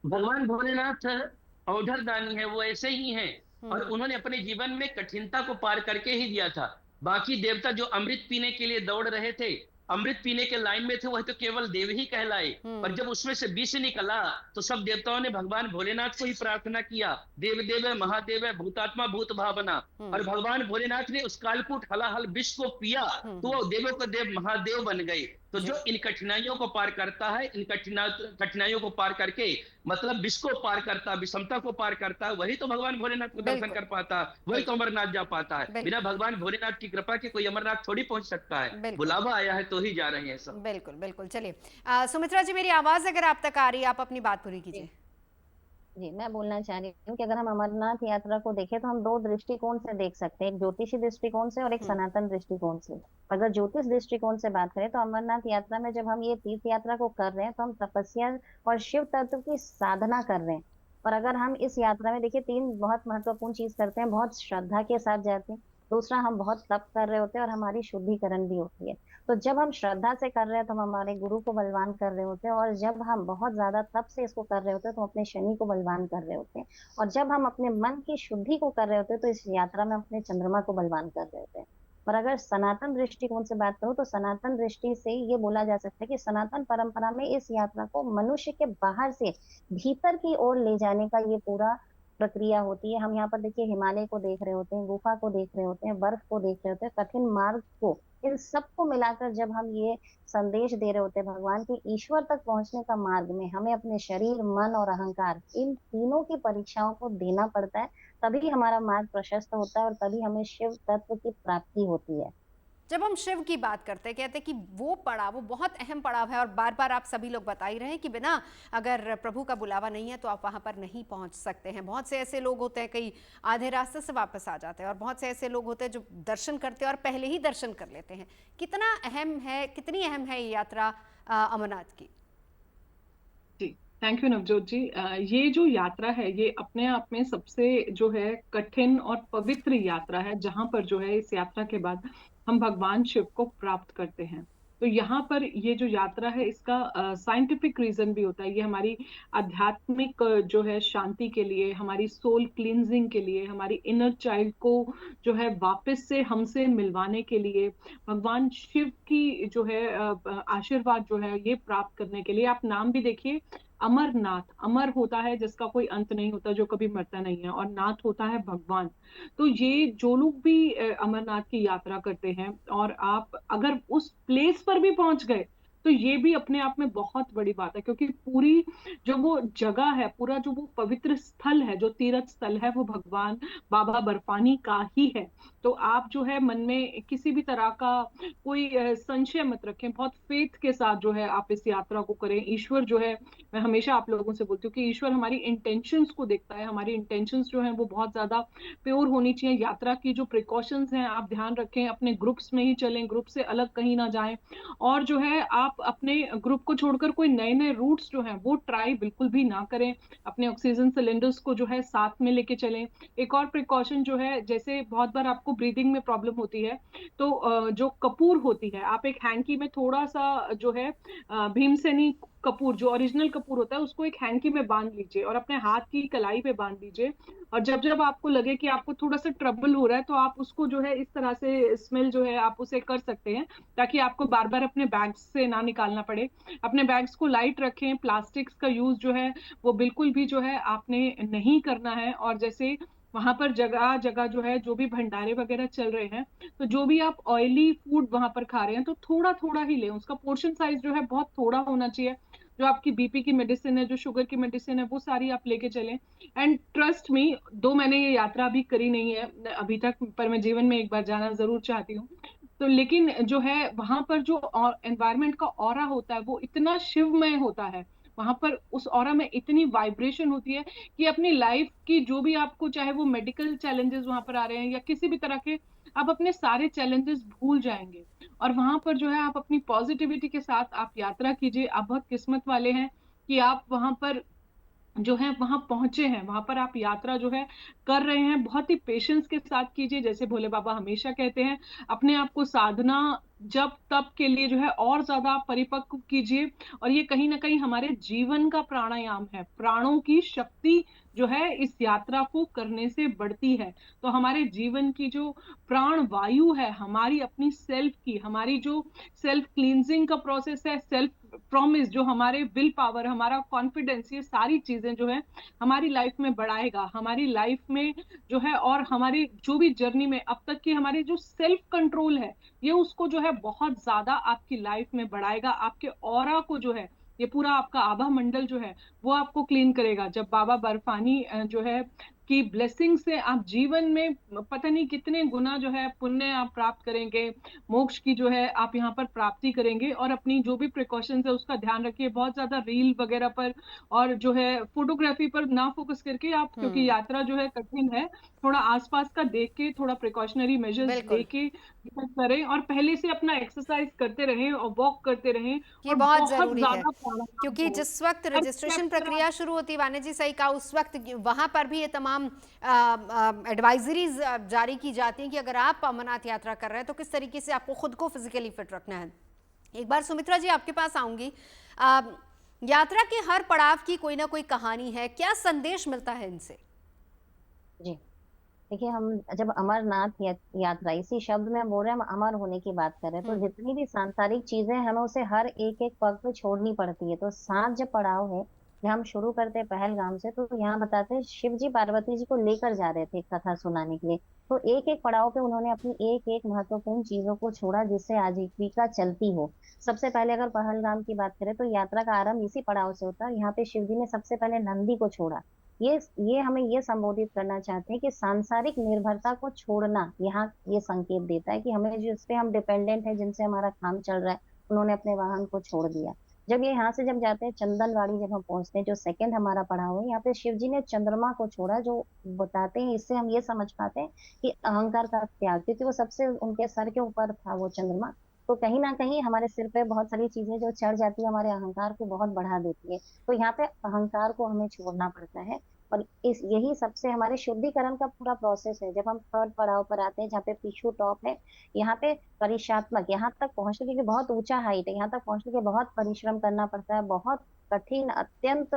भगवान भोलेनाथ औढ़र दानी है, वो ऐसे ही हैं, और उन्होंने अपने जीवन में कठिनता को पार करके ही दिया था। बाकी देवता जो अमृत पीने के लिए दौड़ रहे थे, अमृत पीने के लाइन में थे, वह तो केवल देव ही कहलाए। पर जब उसमें से विष निकला तो सब देवताओं ने भगवान भोलेनाथ को ही प्रार्थना किया, देव देव महादेव भूतात्मा भूत भावना। और भगवान भोलेनाथ ने उस कालकूट हलाहल विष को पिया तो वो देवों को देव महादेव बन गए। तो जो इन कठिनाइयों को पार करता है, इन कठिनाइयों को पार करके, मतलब विष को पार करता, विषमता को पार करता, वही तो भगवान भोलेनाथ को दर्शन कर पाता, वही तो अमरनाथ जा पाता है। बिना भगवान भोलेनाथ की कृपा के कोई अमरनाथ थोड़ी पहुंच सकता है। बुलावा आया है तो ही जा रहे हैं सब। बिल्कुल बिल्कुल। चलिए सुमित्रा जी, मेरी आवाज अगर आप तक आ रही है, आप अपनी बात पूरी कीजिए। जी, मैं बोलना चाह रही हूँ कि अगर हम अमरनाथ यात्रा को देखें तो हम दो दृष्टिकोण से देख सकते हैं, एक ज्योतिषी दृष्टिकोण से और एक सनातन दृष्टिकोण से। अगर ज्योतिष दृष्टिकोण से बात करें तो अमरनाथ यात्रा में जब हम ये तीर्थ यात्रा को कर रहे हैं तो हम तपस्या और शिव तत्व की साधना कर रहे हैं। और अगर हम इस यात्रा में देखिए तीन बहुत महत्वपूर्ण चीज करते हैं, बहुत श्रद्धा के साथ जाते हैं, दूसरा हम बहुत तप कर रहे होते हैं और हमारी शुद्धिकरण भी होती है। तो जब हम श्रद्धा से कर रहे हैं तो हम हमारे गुरु को बलवान कर रहे होते हैं, और जब हम बहुत ज्यादा तप से इसको कर रहे होते हैं तो हम अपने शनि को बलवान कर रहे होते हैं, और जब हम अपने मन की शुद्धि को कर रहे होते हैं तो इस यात्रा में अपने चंद्रमा को बलवान कर रहे होते हैं। और अगर सनातन दृष्टिकोण से बात करूं तो सनातन दृष्टि से ये बोला जा सकता है कि सनातन परंपरा में इस यात्रा को मनुष्य के बाहर से भीतर की ओर ले जाने का ये पूरा प्रक्रिया होती है। हम यहाँ पर देखिए हिमालय को देख रहे होते हैं, गुफा को देख रहे होते हैं, बर्फ को देख रहे होते हैं, कठिन मार्ग को, इन सबको मिलाकर जब हम ये संदेश दे रहे होते हैं भगवान के ईश्वर तक पहुंचने का मार्ग में हमें अपने शरीर, मन और अहंकार, इन तीनों की परीक्षाओं को देना पड़ता है, तभी हमारा मार्ग प्रशस्त होता है और तभी हमें शिव तत्व की प्राप्ति होती है। जब हम शिव की बात करते हैं, कहते हैं कि वो पड़ाव, वो बहुत अहम पड़ाव है, और बार बार आप सभी लोग बता ही रहे हैं कि बिना अगर प्रभु का बुलावा नहीं है तो आप वहां पर नहीं पहुंच सकते हैं। बहुत से ऐसे लोग होते हैं, कई आधे रास्ते से वापस आ जाते हैं, और बहुत से ऐसे लोग होते हैं जो दर्शन करते हैं और पहले ही दर्शन कर लेते हैं। कितना अहम है, कितनी अहम है ये यात्रा अमरनाथ की? जी, थैंक यू नवजोत जी। ये जो यात्रा है ये अपने आप में सबसे जो है कठिन और पवित्र यात्रा है, जहां पर जो है इस यात्रा के बाद हम भगवान शिव को प्राप्त करते हैं। तो यहाँ पर ये जो यात्रा है इसका साइंटिफिक रीजन भी होता है। ये हमारी आध्यात्मिक जो है शांति के लिए, हमारी सोल क्लींजिंग के लिए, हमारी इनर चाइल्ड को जो है वापस से हमसे मिलवाने के लिए, भगवान शिव की जो है आशीर्वाद जो है ये प्राप्त करने के लिए। आप नाम भी देखिए, अमरनाथ, अमर होता है जिसका कोई अंत नहीं होता, जो कभी मरता नहीं है, और नाथ होता है भगवान। तो ये जो लोग भी अमरनाथ की यात्रा करते हैं और आप अगर उस प्लेस पर भी पहुंच गए तो ये भी अपने आप में बहुत बड़ी बात है, क्योंकि पूरी जो वो जगह है, पूरा जो वो पवित्र स्थल है, जो तीर्थ स्थल है, वो भगवान बाबा बर्फानी का ही है। तो आप जो है मन में किसी भी तरह का कोई संशय मत रखें, बहुत फेथ के साथ जो है आप इस यात्रा को करें। ईश्वर जो है, मैं हमेशा आप लोगों से बोलती हूँ कि ईश्वर हमारी इंटेंशंस को देखता है, हमारी इंटेंशंस जो है वो बहुत ज्यादा प्योर होनी चाहिए। यात्रा की जो प्रिकॉशंस हैं आप ध्यान रखें, अपने ग्रुप्स में ही चलें, ग्रुप से अलग कहीं ना जाएं, और जो है आप अपने ग्रुप को छोड़कर कोई नए नए रूट्स जो हैं वो ट्राई बिल्कुल भी ना करें। अपने ऑक्सीजन सिलेंडर्स को जो है साथ में लेके चलें। एक और प्रिकॉशन जो है, जैसे बहुत बार आपको ब्रीदिंग में प्रॉब्लम होती है, तो जो कपूर होती है, आप एक हैंकी में थोड़ा सा जो है भीमसेनी कपूर, जो ओरिजिनल कपूर होता है, उसको एक हैंकी में बांध लीजिए और अपने हाथ की कलाई पे बांध लीजिए। और जब जब आपको लगे कि आपको थोड़ा सा ट्रबल हो रहा है, तो आप उसको जो है इस तरह से स्मेल जो है आप उसे कर सकते हैं, ताकि आपको बार बार अपने बैग्स से ना निकालना पड़े। अपने बैग्स को लाइट रखें, प्लास्टिक्स का यूज जो है वो बिल्कुल भी जो है आपने नहीं करना है। और जैसे वहां पर जगह जगह जो है जो भी भंडारे वगैरह चल रहे हैं, तो जो भी आप ऑयली फूड वहां पर खा रहे हैं तो थोड़ा थोड़ा ही लें, उसका पोर्शन साइज जो है बहुत थोड़ा होना चाहिए। जो आपकी बीपी की मेडिसिन है, जो शुगर की मेडिसिन है, वो सारी आप लेके चलें। एंड ट्रस्ट मी, दो मैंने ये यात्रा अभी करी नहीं है अभी तक, पर मैं जीवन में एक बार जाना जरूर चाहती हूँ। तो लेकिन जो है वहां पर जो एनवायरनमेंट का ऑरा होता है वो इतना शिवमय होता है, वहां पर उस ऑरा में इतनी वाइब्रेशन होती है कि अपनी लाइफ की जो भी आपको, चाहे वो मेडिकल चैलेंजेस वहां पर आ रहे हैं या किसी भी तरह के, आप अपने सारे चैलेंजेस भूल जाएंगे। और वहां पर जो है आप अपनी पॉजिटिविटी के साथ आप यात्रा कीजिए। आप बहुत किस्मत वाले हैं कि आप वहां पर जो है वहां पहुंचे हैं, वहां पर आप यात्रा जो है कर रहे हैं। बहुत ही पेशेंस के साथ कीजिए, जैसे भोले बाबा हमेशा कहते हैं, अपने आप को साधना जब तब के लिए जो है और ज्यादा परिपक्व कीजिए। और ये कहीं ना कहीं हमारे जीवन का प्राणायाम है, प्राणों की शक्ति जो है इस यात्रा को करने से बढ़ती है। तो हमारे जीवन की जो प्राण वायु है, हमारी अपनी सेल्फ की, हमारी जो सेल्फ क्लींजिंग का प्रोसेस है, सेल्फ प्रॉमिस, जो हमारे विल पावर, हमारा कॉन्फिडेंस, ये सारी चीजें जो है हमारी लाइफ में बढ़ाएगा, हमारी लाइफ में जो है, और हमारी जो भी जर्नी में अब तक की हमारी जो सेल्फ कंट्रोल है, ये उसको जो है बहुत ज्यादा आपकी लाइफ में बढ़ाएगा। आपके ऑरा को जो है, ये पूरा आपका आभा मंडल जो है वो आपको क्लीन करेगा। जब बाबा बर्फानी जो है की ब्लेसिंग से आप जीवन में पता नहीं कितने गुना जो है पुण्य आप प्राप्त करेंगे, मोक्ष की जो है आप यहाँ पर प्राप्ति करेंगे। और अपनी जो भी प्रिकॉशंस है उसका ध्यान रखिए, बहुत ज्यादा रील वगैरह पर और जो है फोटोग्राफी पर ना फोकस करके आप, क्योंकि यात्रा जो है कठिन है, थोड़ा आसपास का देख के, थोड़ा प्रिकॉशनरी मेजर्स बिल्कुल, देख के करें, और पहले से अपना एक्सरसाइज करते रहें और वॉक करते रहें, ये और बहुत बहुत ज़रूरी है, ज्यादा प्राणायाम क्योंकि करें। जिस वक्त हर रजिस्ट्रेशन स्टेप पर प्रक्रिया शुरू होती है, वाणी जी सही कहा, उस वक्त वहाँ पर भी ये तमाम एडवाइजरीज जारी की जाती हैं कि अगर आप अमरनाथ यात्रा कर रहे हैं तो किस तरीके से आपको खुद को फिजिकली फिट रखना है। एक बार सुमित्रा जी आपके पास आऊंगी। अ, यात्रा के हर पड़ाव की कोई ना कोई कहानी है, क्या संदेश मिलता है इनसे? जी, देखिए, हम जब अमरनाथ यात्रा, इसी शब्द में हम बोल रहे हैं, हम अमर होने की बात कर रहे हैं, तो जितनी भी सांसारिक चीजें हैं, हमें उसे हर एक एक पग पे छोड़नी पड़ती है। तो 7 जब पड़ाव है, जब हम शुरू करते हैं पहलगाम से, तो यहाँ बताते हैं शिव जी पार्वती जी को लेकर जा रहे थे एक कथा सुनाने के लिए। तो एक एक पड़ाव पे उन्होंने अपनी एक एक महत्वपूर्ण चीजों को छोड़ा जिससे आजीविका चलती हो। सबसे पहले अगर पहलगाम की बात करें, तो यात्रा का आरंभ इसी पड़ाव से होता है। यहाँ पे शिव जी ने सबसे पहले नंदी को छोड़ा। ये हमें ये संबोधित करना चाहते हैं कि सांसारिक निर्भरता को छोड़ना, यहाँ ये संकेत देता है कि हमें जिस पे हम डिपेंडेंट है, जिनसे हमारा काम चल रहा है, उन्होंने अपने वाहन को छोड़ दिया। जब ये यहाँ से जब जाते हैं चंदनवाड़ी, जब हम पहुंचते हैं, जो सेकंड हमारा पड़ाव है, यहाँ पे शिव जी ने चंद्रमा को छोड़ा, जो बताते हैं, इससे हम ये समझ पाते हैं कि अहंकार का त्याग, क्योंकि वो सबसे उनके सर के ऊपर था वो चंद्रमा। तो कहीं ना कहीं हमारे सिर पे बहुत सारी चीजें जो चढ़ जाती है, हमारे अहंकार को बहुत बढ़ा देती है। तो यहाँ पे अहंकार को हमें छोड़ना पड़ता है। और इस यही सबसे हमारे शुद्धिकरण का पूरा प्रोसेस है। जब हम थर्ड पड़ाव पर आते हैं, जहाँ पे पिछू टॉप है, यहाँ पे परिशात्मक, यहाँ तक पहुंचने के लिए बहुत ऊंचा हाइट है, यहाँ तक पहुंचने के लिए बहुत परिश्रम करना पड़ता है, बहुत कठिन, अत्यंत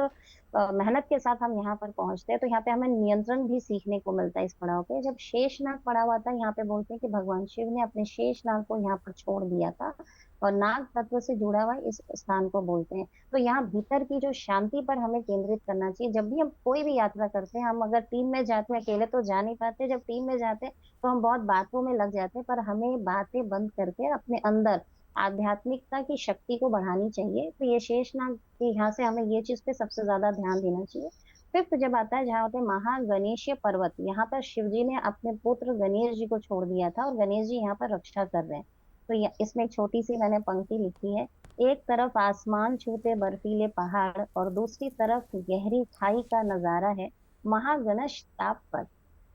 मेहनत के साथ हम यहाँ पर पहुंचते हैं। तो यहाँ पे हमें नियंत्रण भी सीखने को मिलता है इस पड़ाव पे। जब शेषनाग पड़ाव आता है, यहाँ पे बोलते हैं कि भगवान शिव ने अपने शेषनाग को यहाँ पर छोड़ दिया था, और नाग तत्व से जुड़ा हुआ इस स्थान को बोलते हैं। तो यहाँ भीतर की जो शांति पर हमें केंद्रित करना चाहिए। जब भी हम कोई भी यात्रा करते हैं, हम अगर टीम में जाते हैं, अकेले तो जा नहीं पाते, जब टीम में जाते हैं तो हम बहुत बातों में लग जाते हैं, पर हमें बातें बंद करके अपने अंदर आध्यात्मिकता की शक्ति को बढ़ानी चाहिए। तो ये शेषनाग की, यहाँ से हमें ये चीज पे सबसे ज्यादा ध्यान देना चाहिए। फिफ्थ जब आता है, जहाँ होते हैं महागणेश पर्वत, यहाँ पर शिव जी ने अपने पुत्र गणेश जी को छोड़ दिया था, और गणेश जी यहाँ पर रक्षा कर रहे हैं। तो इसमें एक छोटी सी मैंने पंक्ति लिखी है। एक तरफ आसमान छूते बर्फीले पहाड़, और दूसरी तरफ गहरी खाई का नजारा है। महागणेश ताप पर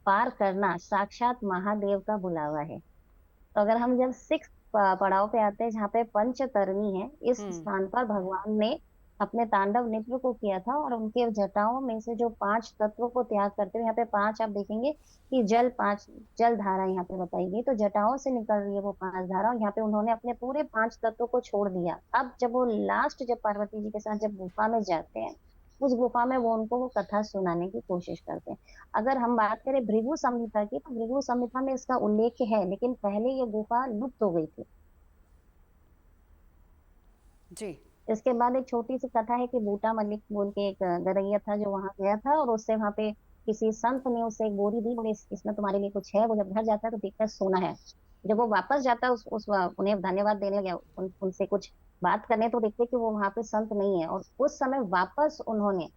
पार करना साक्षात महादेव का बुलावा है। तो अगर हम जब सिक्स पड़ाव पे आते हैं, जहाँ पे पंचतरणी है, इस स्थान पर भगवान ने अपने तांडव नृत्य को किया था, और उनके जटाओं में से जो 5 तत्वों को त्याग करते हुए, यहाँ पे 5 आप देखेंगे कि जल, 5 जल धारा यहाँ पे बताई गई, तो जटाओं से निकल रही है वो 5 धारा, और यहाँ पे उन्होंने अपने पूरे 5 तत्वों को छोड़ दिया। अब जब वो लास्ट, जब पार्वती जी के साथ जब गुफा में जाते हैं, उस गुफा में वो उनको वो कथा सुनाने की कोशिश करते हैं। अगर हम बात करें भृगु संहिता की, तो भृगु संहिता में इसका उल्लेख है, लेकिन पहले ये गुफा लुप्त हो गई थी जी। इसके बाद एक छोटी सी कथा है कि बूटा मलिक बोल के एक गरैया था, जो वहां गया था, और उससे वहां पे किसी संत ने उसे एक बोरी दी, बोले इसमें तुम्हारे लिए कुछ है। वो जब घर जाता है तो देखता है सोना है। जब वो वापस जाता है उन्हें धन्यवाद देने गया, उनसे कुछ बात करने, तो देखते कि वो वहां पे संत नहीं है। और उस समय वापस उन्होंने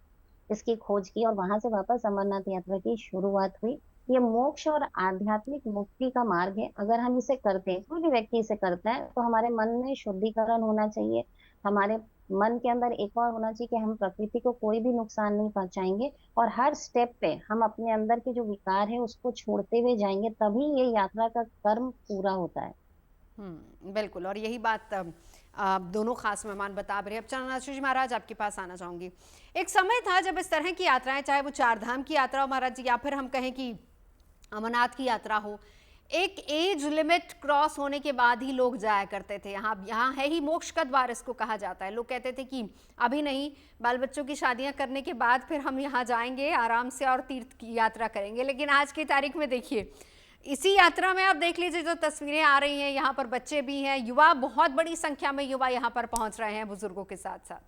इसकी खोज की, और वहां से वापस अमरनाथ यात्रा की शुरुआत हुई। ये मोक्ष और आध्यात्मिक मुक्ति का मार्ग है। अगर हम इसे करते हैं, कोई भी व्यक्ति इसे करता है, तो हमारे मन में शुद्धिकरण होना चाहिए। हमारे मन के अंदर एक और होना चाहिए कि हम प्रकृति को कोई भी नुकसान नहीं पहुंचाएंगे, और हर स्टेप पे हम अपने अंदर के जो विकार है उसको छोड़ते हुए जाएंगे, तभी ये यात्रा का कर्म पूरा होता है। बिल्कुल, और यही बात आप दोनों खास मेहमान बता रहे हैं। अब चंद्रनाथ जी महाराज, आपके पास आना चाहूंगी। एक समय था जब इस तरह की यात्राएं, चाहे वो 4 धाम की यात्रा हो महाराज जी, या फिर हम कहें कि अमरनाथ की यात्रा हो, एक एज लिमिट क्रॉस होने के बाद ही लोग जाया करते थे। यहाँ है ही मोक्ष का द्वार, इसको कहा जाता है। लोग कहते थे कि अभी नहीं, बाल बच्चों की शादियां करने के बाद फिर हम यहाँ जाएंगे आराम से और तीर्थ की यात्रा करेंगे। लेकिन आज की तारीख में देखिए, इसी यात्रा में आप देख लीजिए जो तस्वीरें आ रही हैं, यहाँ पर बच्चे भी हैं, युवा, बहुत बड़ी संख्या में युवा यहाँ पर पहुंच रहे हैं बुजुर्गों के साथ साथ।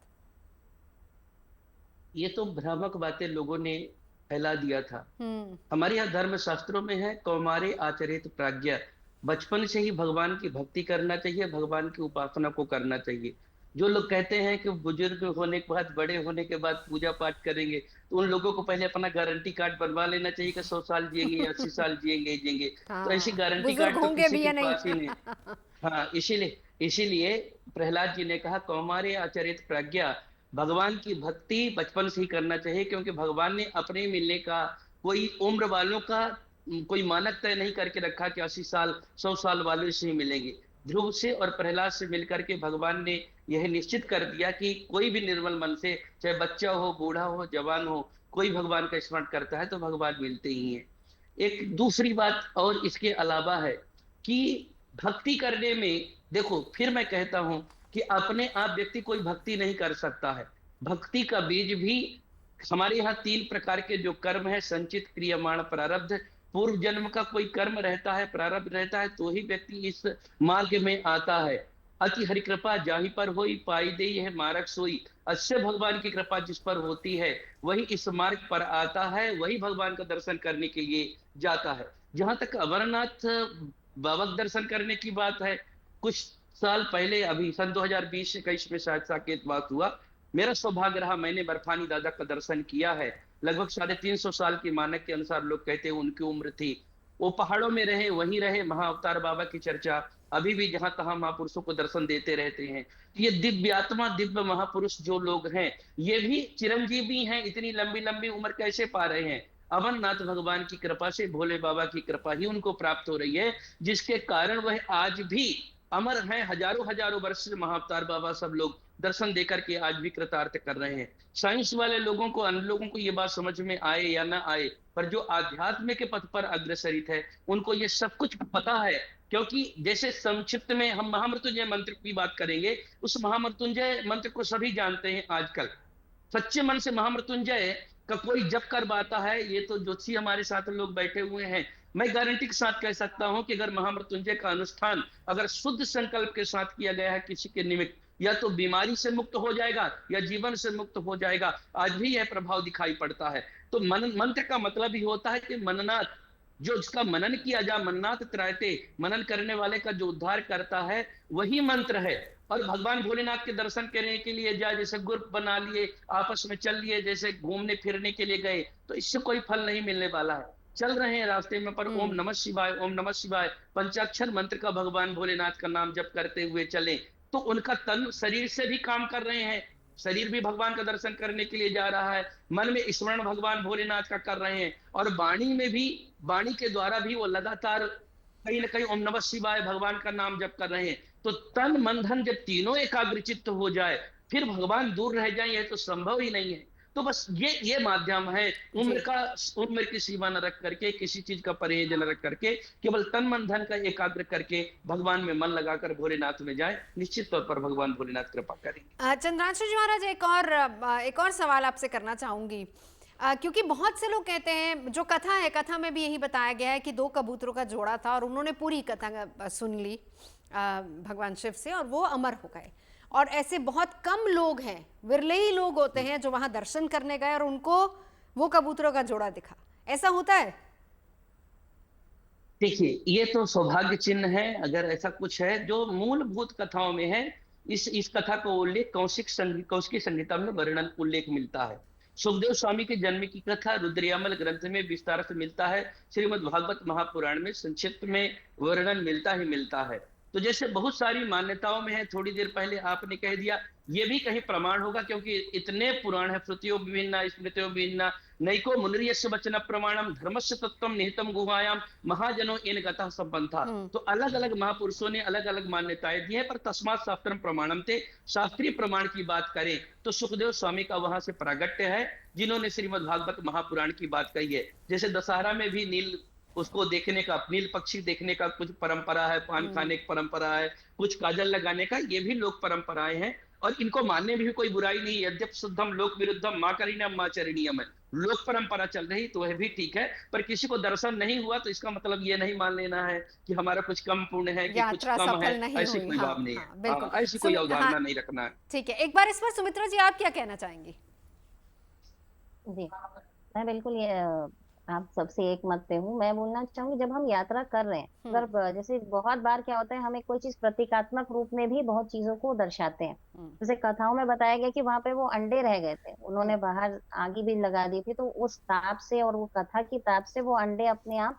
ये तो भ्रामक बातें लोगों ने फैला दिया था। हमारे यहाँ धर्म शास्त्रों में है, कौमारे आचरित प्राज्ञा, बचपन से ही भगवान की भक्ति करना चाहिए, भगवान की उपासना को करना चाहिए। जो लोग कहते हैं कि बुजुर्ग होने के बाद, बड़े होने के बाद पूजा पाठ करेंगे, तो उन लोगों को पहले अपना गारंटी कार्ड बनवा लेना चाहिए कि 100 साल जिएंगे, 80 साल जिएंगे। तो ऐसी गारंटी कार्ड तो किसी के पास ही नहीं। हाँ, इसीलिए प्रहलाद जी ने कहा कौमारे आचरित प्रज्ञा, भगवान की भक्ति बचपन से ही करना चाहिए, क्योंकि भगवान ने अपने मिलने का कोई उम्र वालों का कोई मानक तय नहीं करके रखा कि 80 साल 100 साल वालों से ही मिलेंगे। ध्रुव से और प्रहलाद से मिलकर के भगवान ने यह निश्चित कर दिया कि कोई भी निर्मल मन से, चाहे बच्चा हो, बूढ़ा हो, जवान हो, कोई भगवान का स्मरण करता है तो भगवान मिलते ही हैं। एक दूसरी बात और इसके अलावा है कि भक्ति करने में, देखो फिर मैं कहता हूं कि अपने आप व्यक्ति कोई भक्ति नहीं कर सकता है। भक्ति का बीज भी हमारे यहाँ 3 प्रकार के जो कर्म है, संचित, क्रियमाण, प्रारब्ध। पूर्व जन्म का कोई कर्म रहता है, प्रारब्ध रहता है, तो ही व्यक्ति इस मार्ग में आता है। अति हरि कृपा जाहि पर होई, पाई दे यह मार्ग सोई। अच्छे भगवान की कृपा जिस पर होती है वही इस मार्ग पर आता है, वही भगवान का दर्शन करने के लिए जाता है। जहां तक अमरनाथ बाबा का दर्शन करने की बात है, कुछ साल पहले, अभी सन 2020-21 में शायद साकेतवास हुआ, मेरा सौभाग्य रहा, मैंने बर्फानी दादा का दर्शन किया है। लगभग 350 साल की मानक के अनुसार लोग कहते हैं उनकी उम्र थी। वो पहाड़ों में रहे, वहीं रहे, महाअवतार बाबा की चर्चा अभी भी जहां तहां महापुरुषों को दर्शन देते रहते हैं। ये दिव्य आत्मा, दिव्य महापुरुष जो लोग हैं, ये भी चिरंजीवी हैं। इतनी लंबी लंबी उम्र कैसे पा रहे हैं? अमरनाथ भगवान की कृपा से, भोले बाबा की कृपा ही उनको प्राप्त हो रही है, जिसके कारण वह आज भी अमर हैं, हजारों हजारों वर्ष से महाअवतार बाबा सब लोग दर्शन देकर के आज भी कृतार्थ कर रहे हैं। साइंस वाले लोगों को, अन्य लोगों को ये बात समझ में आए या ना आए, पर जो आध्यात्म के पथ पर अग्रसरित है उनको ये सब कुछ पता है। क्योंकि जैसे संक्षिप्त में हम महामृत्युंजय मंत्र की बात करेंगे, उस महामृत्युंजय मंत्र को सभी जानते हैं आजकल। सच्चे मन से महामृत्युंजय का कोई जप कर पाता है, ये तो ज्योतिषी हमारे साथ लोग बैठे हुए हैं, मैं गारंटी के साथ कह सकता हूं कि अगर महामृत्युंजय का अनुष्ठान अगर शुद्ध संकल्प के साथ किया गया है किसी के निमित्त, या तो बीमारी से मुक्त हो जाएगा या जीवन से मुक्त हो जाएगा। आज भी यह प्रभाव दिखाई पड़ता है। तो मंत्र का मतलब ही होता है कि मननाथ, जो जिसका मनन किया जा, मननाथ त्रायते, मनन करने वाले का जो उद्धार करता है वही मंत्र है। और भगवान भोलेनाथ के दर्शन करने के लिए जाए, जैसे ग्रुप बना लिए, आपस में चल लिए, जैसे घूमने फिरने के लिए गए, तो इससे कोई फल नहीं मिलने वाला है। चल रहे हैं रास्ते में, पर ओम नमः शिवाय, ओम नमः शिवाय पंचाक्षर मंत्र का भगवान भोलेनाथ का नाम जप करते हुए चले, तो उनका तन शरीर से भी काम कर रहे हैं, शरीर भी भगवान का दर्शन करने के लिए जा रहा है, मन में स्मरण भगवान भोलेनाथ का कर रहे हैं, और वाणी में भी, वाणी के द्वारा भी वो लगातार कहीं ना कहीं ओम नमः शिवाय भगवान का नाम जप कर रहे हैं। तो तन मन धन जब तीनों एकाग्रचित्त हो जाए, फिर भगवान दूर रह जाए, यह तो संभव ही नहीं है। तो बस ये माध्यम है, उम्र की सीमा न रख करके, किसी चीज का परहेज न रख करके, केवल तन मन धन का एकाग्र करके भगवान में मन लगाकर भोलेनाथ में जाए, निश्चित तौर पर भगवान भोलेनाथ कृपा करेंगे। चंद्रांशु जी महाराज, एक और सवाल आपसे करना चाहूंगी, क्योंकि बहुत से लोग कहते हैं, जो कथा है, कथा में भी यही बताया गया है कि 2 कबूतरों का जोड़ा था और उन्होंने पूरी कथा सुन ली भगवान शिव से और वो अमर हो गए। और ऐसे बहुत कम लोग हैं, विरले ही लोग होते हैं जो वहां दर्शन करने गए और उनको वो कबूतरों का जोड़ा दिखा। ऐसा होता है? देखिए, ये तो सौभाग्य चिन्ह है अगर ऐसा कुछ है जो मूलभूत कथाओं में है। इस कथा को उल्लेख कौशिकी संहिता में वर्णन उल्लेख मिलता है। सुखदेव स्वामी के जन्म की कथा रुद्रयामल ग्रंथ में विस्तार से मिलता है, श्रीमद् भागवत महापुराण में संक्षिप्त में वर्णन मिलता ही मिलता है। तो जैसे बहुत सारी मान्यताओं में है, थोड़ी देर पहले आपने कह दिया, ये भी कहीं प्रमाण होगा, क्योंकि इतने पुराण है, श्रुतियों विभिन्ना स्मृतियों विभिन्ना, नैको मुनिर्यस्य वचन प्रमाणम धर्मस्य तत्वम निहितम गुहायाम महाजनो इन गतः संपन्था। तो अलग अलग महापुरुषों ने अलग अलग मान्यताएं दी है, पर तस्मात् शास्त्रम प्रमाणम थे, शास्त्रीय प्रमाण की बात करें तो सुखदेव स्वामी का वहां से प्रागट्य है, जिन्होंने श्रीमद् भागवत महापुराण की बात कही है। जैसे दशहरा में भी नील उसको देखने का, नील पक्षी देखने का कुछ परंपरा है, पान खाने की परंपरा है, कुछ काजल लगाने का, ये भी लोक परंपराएं हैं और इनको मानने में भी कोई बुराई नहीं। यद्यप शुद्धम लोक विरुद्धम माँ करीणम माँ चरणीयम है, लोक परंपरा चल रही तो वह भी ठीक है, पर किसी को दर्शन नहीं हुआ तो इसका मतलब ये नहीं मान लेना है कि हमारा कुछ कम पुण्य है, कि कुछ कम है, ऐसी कोई बात नहीं है, ऐसी कोई अवधारणा नहीं रखना है। ठीक है, एक बार इस पर सुमित्रा जी आप क्या कहना चाहेंगी? जी, मैं बिल्कुल ये आप सबसे एक मत पे हूँ। मैं बोलना चाहूंगी, जब हम यात्रा कर रहे हैं, अगर जैसे बहुत बार क्या होता है, हमें कोई चीज प्रतीकात्मक रूप में भी बहुत चीजों को दर्शाते हैं। जैसे कथाओं में बताया गया कि वहां पे वो अंडे रह गए थे, उन्होंने बाहर आगी भी लगा दी थी, तो उस ताप से और वो कथा की ताप से वो अंडे अपने आप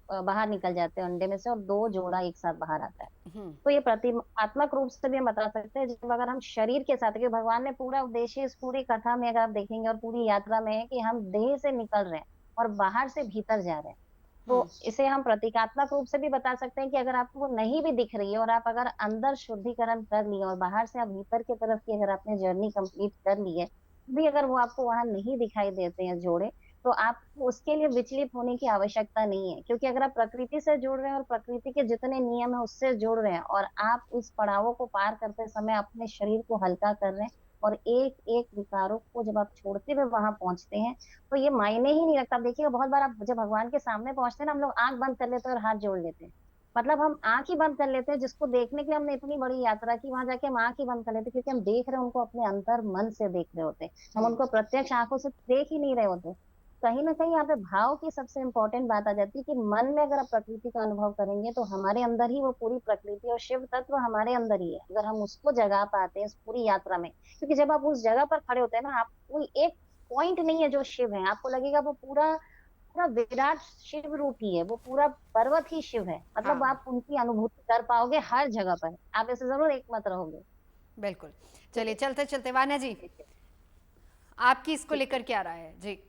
बाहर निकल जाते हैं अंडे में से, और 2 जोड़ा एक साथ बाहर आता है। तो ये प्रतीकात्मक रूप से भी हम बता सकते हैं। जब अगर हम शरीर के साथ, क्योंकि भगवान ने पूरा उद्देश्य इस पूरी कथा में अगर आप देखेंगे और पूरी यात्रा में है कि हम देह से निकल रहे हैं और बाहर से भीतर जा रहे हैं, तो इसे हम प्रतीकात्मक रूप से भी बता सकते हैं कि अगर आपको नहीं भी दिख रही है और आप अगर अंदर शुद्धिकरण कर लिए और बाहर से आप भीतर की तरफ की अगर आपने जर्नी कंप्लीट कर ली है, भी अगर वो आपको वहां नहीं दिखाई देते हैं जोड़े, तो आपको उसके लिए विचलित होने की आवश्यकता नहीं है। क्योंकि अगर आप प्रकृति से जुड़ रहे हैं और प्रकृति के जितने नियम है उससे जुड़ रहे हैं, और आप इस पड़ावों को पार करते समय अपने शरीर को हल्का कर रहे हैं और एक एक विकारों को जब आप छोड़ते हुए वहां पहुंचते हैं, तो ये मायने ही नहीं रखता। आप देखिएगा, बहुत बार आप जब भगवान के सामने पहुंचते हैं ना, हम लोग आंख बंद कर लेते हैं और हाथ जोड़ लेते हैं। मतलब हम आंख ही बंद कर लेते हैं, जिसको देखने के लिए हमने इतनी बड़ी यात्रा की, वहां जाके हम आंख ही बंद कर लेते हैं, क्योंकि हम देख रहे हैं उनको अपने अंतर मन से देख रहे होते हैं, हम उनको प्रत्यक्ष आंखों से देख ही नहीं रहे होते। कहीं ना कहीं यहाँ पे भाव की सबसे इंपॉर्टेंट बात आ जाती है कि मन में अगर आप प्रकृति का अनुभव करेंगे तो हमारे अंदर ही वो पूरी प्रकृति और शिव तत्व हमारे अंदर ही है, अगर हम उसको जगा पाते हैं इस पूरी यात्रा में। क्योंकि जब आप उस जगह पर खड़े होते हैं ना, आप कोई एक पॉइंट नहीं है जो शिव है, आपको लगेगा वो पूरा पूरा विराट शिव रूप ही है, वो पूरा पर्वत ही शिव है। मतलब आप उनकी अनुभूति कर पाओगे हर जगह पर, आप ऐसे जरूर एक मत रहोगे। बिल्कुल। चलिए, चलते चलते वाना जी, आपकी इसको लेकर क्या राय है? जी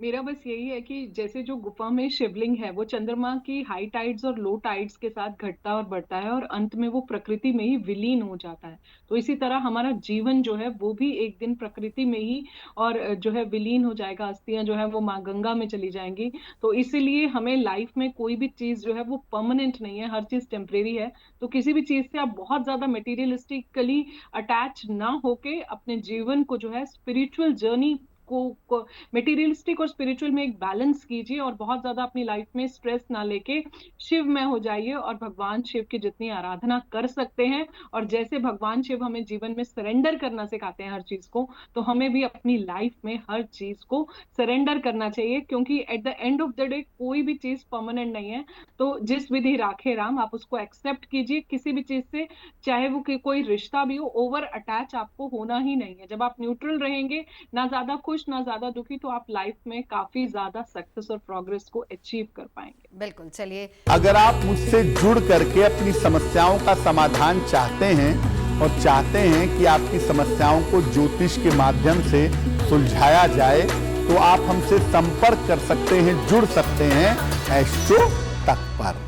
मेरा बस यही है कि जैसे जो गुफा में शिवलिंग है वो चंद्रमा की हाई टाइड्स और लो टाइड्स के साथ घटता और बढ़ता है और अंत में वो प्रकृति में ही विलीन हो जाता है। तो इसी तरह हमारा जीवन जो है वो भी एक दिन प्रकृति में ही और जो है विलीन हो जाएगा, अस्थियां जो है वो माँ गंगा में चली जाएंगी। तो इसीलिए हमें लाइफ में कोई भी चीज जो है वो परमानेंट नहीं है, हर चीज टेम्परेरी है। तो किसी भी चीज से आप बहुत ज्यादा मटेरियलिस्टिकली अटैच ना होके अपने जीवन को जो है स्पिरिचुअल जर्नी को मटेरियलिस्टिक और स्पिरिचुअल में एक बैलेंस कीजिए और बहुत ज्यादा अपनी लाइफ में स्ट्रेस ना लेके शिव में हो जाइए और भगवान शिव की जितनी आराधना कर सकते हैं और जैसे भगवान शिव हमें जीवन में सरेंडर करना सिखाते हैं हर चीज को, तो हमें भी अपनी लाइफ में हर चीज को सरेंडर करना चाहिए, क्योंकि at the end of the day कोई भी चीज परमानेंट नहीं है। तो जिस विधि राखे राम, आप उसको एक्सेप्ट कीजिए किसी भी चीज से, चाहे वो कोई रिश्ता भी हो। ओवर अटैच आपको होना ही नहीं है। जब आप न्यूट्रल रहेंगे, ना ज्यादा खुश ना ज्यादा दुखी, तो आप लाइफ में काफी ज्यादा सक्सेस और प्रोग्रेस को अचीव कर पाएंगे। बिल्कुल। चलिए, अगर आप मुझसे जुड़ करके अपनी समस्याओं का समाधान चाहते हैं और चाहते हैं कि आपकी समस्याओं को ज्योतिष के माध्यम से सुलझाया जाए, तो आप हमसे संपर्क कर सकते हैं, जुड़ सकते हैं एस्ट्रो तक पर।